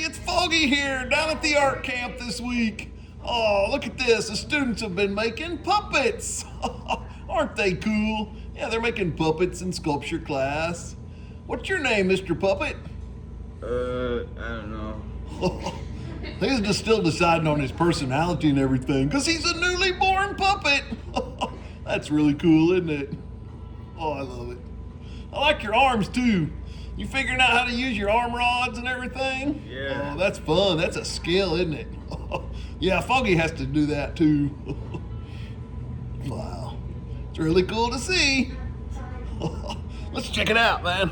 it's Foggy here down at the art camp this week. Oh, look at this. The students have been making puppets. Aren't they cool? Yeah, they're making puppets in sculpture class. What's your name, Mr. Puppet? I don't know. He's just still deciding on his personality and everything because he's a newly born puppet. That's really cool, isn't it? Oh, I love it. I like your arms too. You figuring out how to use your arm rods and everything? Yeah. Oh, that's fun. That's a skill, isn't it? Yeah, Foggy has to do that too. Wow. It's really cool to see. Let's check it out, man.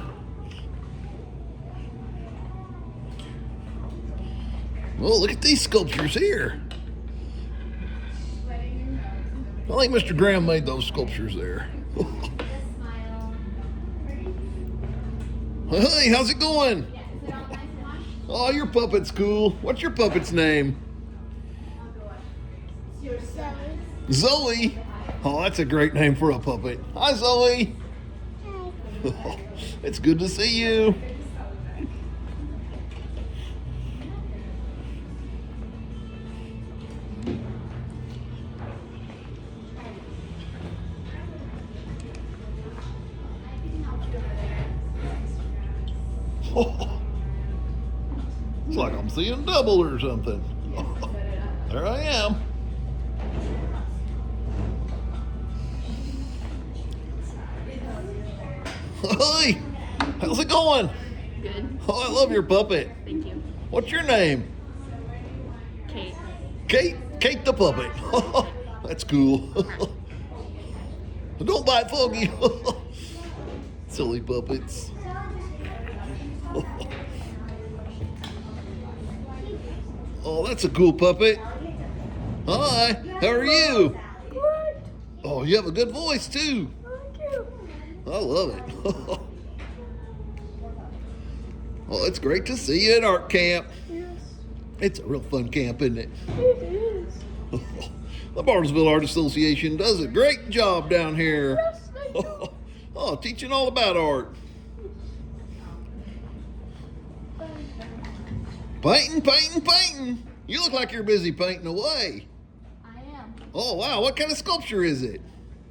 Oh, look at these sculptures here. I think Mr. Graham made those sculptures there. Hey, how's it going? Oh, your puppet's cool. What's your puppet's name? Zoe. Oh, that's a great name for a puppet. Hi, Zoe. Hi. It's good to see you. It's like I'm seeing double or something. There I am. Hi, how's it going? Good. Oh, I love your puppet. Thank you. What's your name? Kate. Kate the puppet. That's cool. Don't bite Foggy. Silly puppets. Oh, that's a cool puppet. Hi, how are you? Good. Oh, you have a good voice too. Thank you. I love it. Well, it's great to see you at art camp. Yes. It's a real fun camp, isn't it? It is. The Bartlesville Art Association does a great job down here. Yes, they do. Oh, teaching all about art. Painting. You look like you're busy painting away. I am. Oh, wow. What kind of sculpture is it?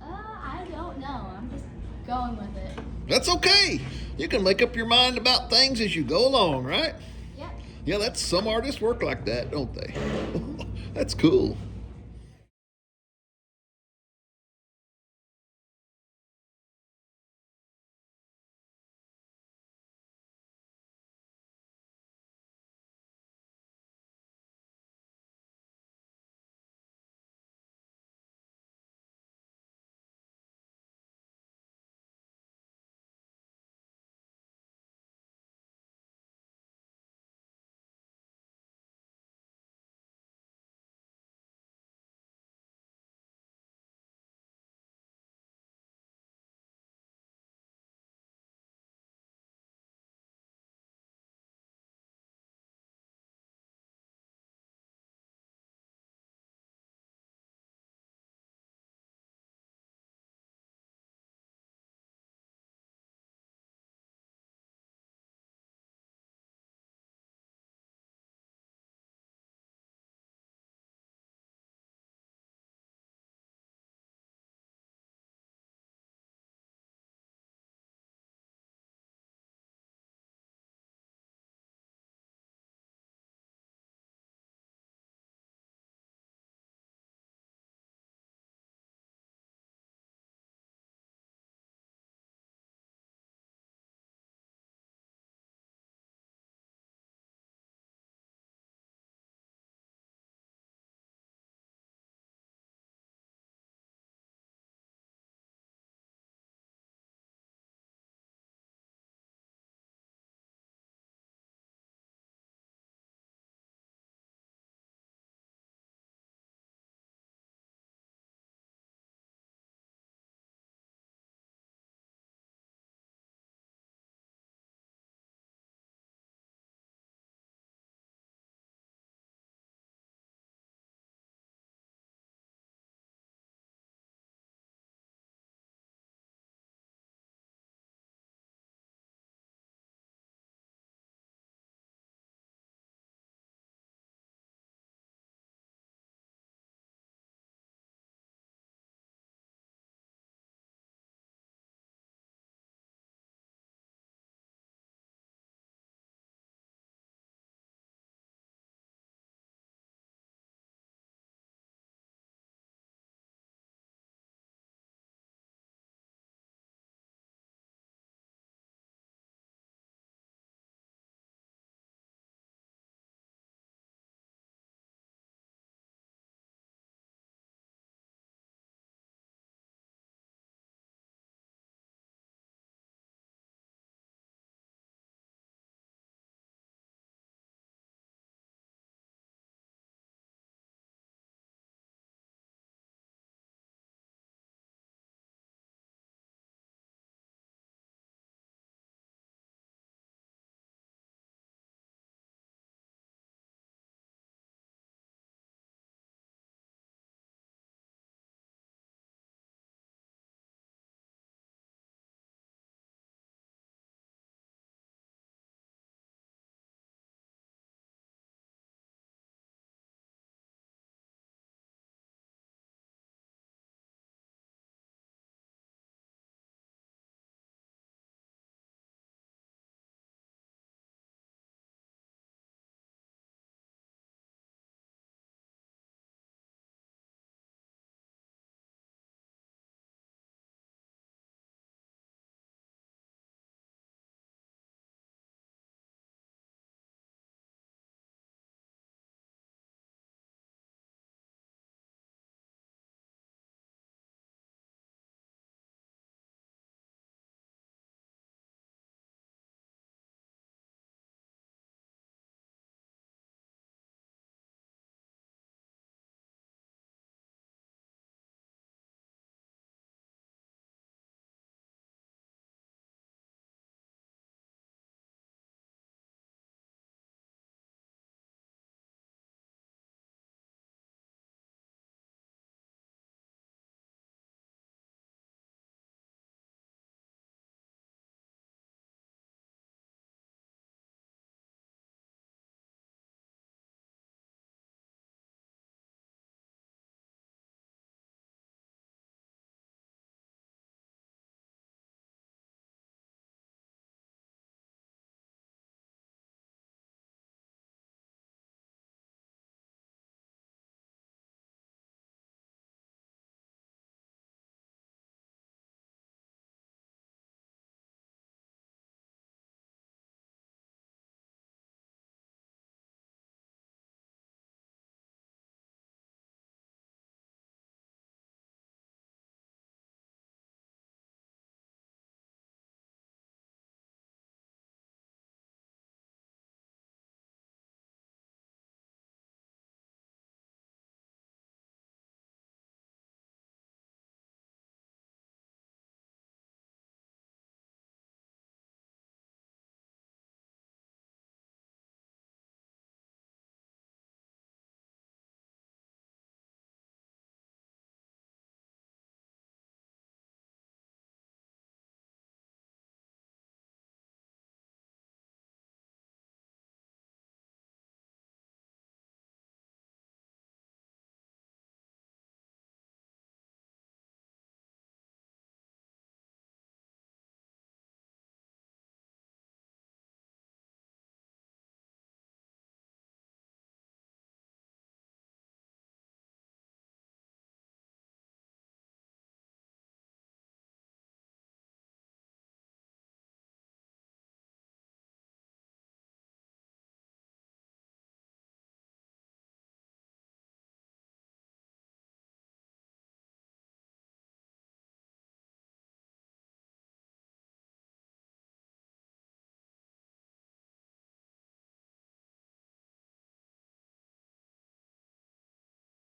I don't know. I'm just going with it. That's okay. You can make up your mind about things as you go along, right? Yep. Yeah, some artists work like that, don't they? That's cool.